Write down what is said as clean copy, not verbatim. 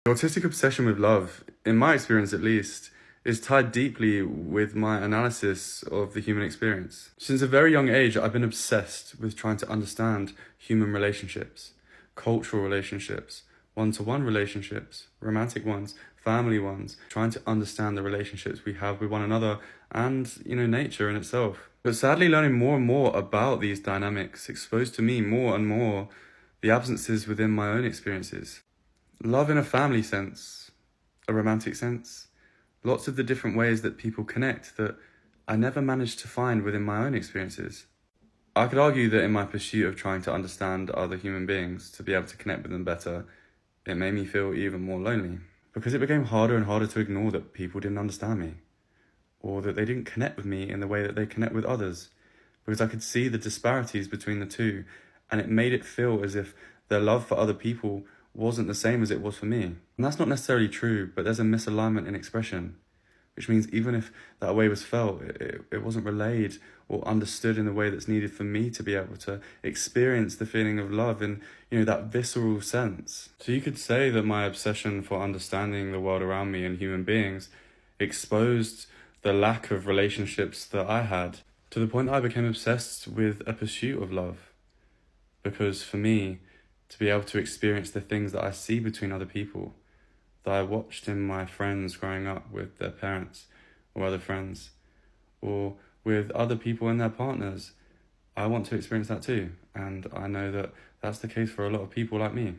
The autistic obsession with love, in my experience at least, is tied deeply with my analysis of the human experience. Since a very young age, I've been obsessed with trying to understand human relationships, cultural relationships, one-to-one relationships, romantic ones, family ones, trying to understand the relationships we have with one another and, nature in itself. But sadly, learning more and more about these dynamics exposed to me more and more the absences within my own experiences. Love in a family sense, a romantic sense, lots of the different ways that people connect that I never managed to find within my own experiences. I could argue that in my pursuit of trying to understand other human beings, to be able to connect with them better, it made me feel even more lonely. Because it became harder and harder to ignore that people didn't understand me, or that they didn't connect with me in the way that they connect with others. Because I could see the disparities between the two, and it made it feel as if their love for other people wasn't the same as it was for me. And that's not necessarily true, but there's a misalignment in expression, which means even if that way was felt, it wasn't relayed or understood in the way that's needed for me to be able to experience the feeling of love in, that visceral sense. So you could say that my obsession for understanding the world around me and human beings exposed the lack of relationships that I had, to the point that I became obsessed with a pursuit of love. Because for me, to be able to experience the things that I see between other people, that I watched in my friends growing up with their parents or other friends, or with other people and their partners, I want to experience that too. And I know that that's the case for a lot of people like me.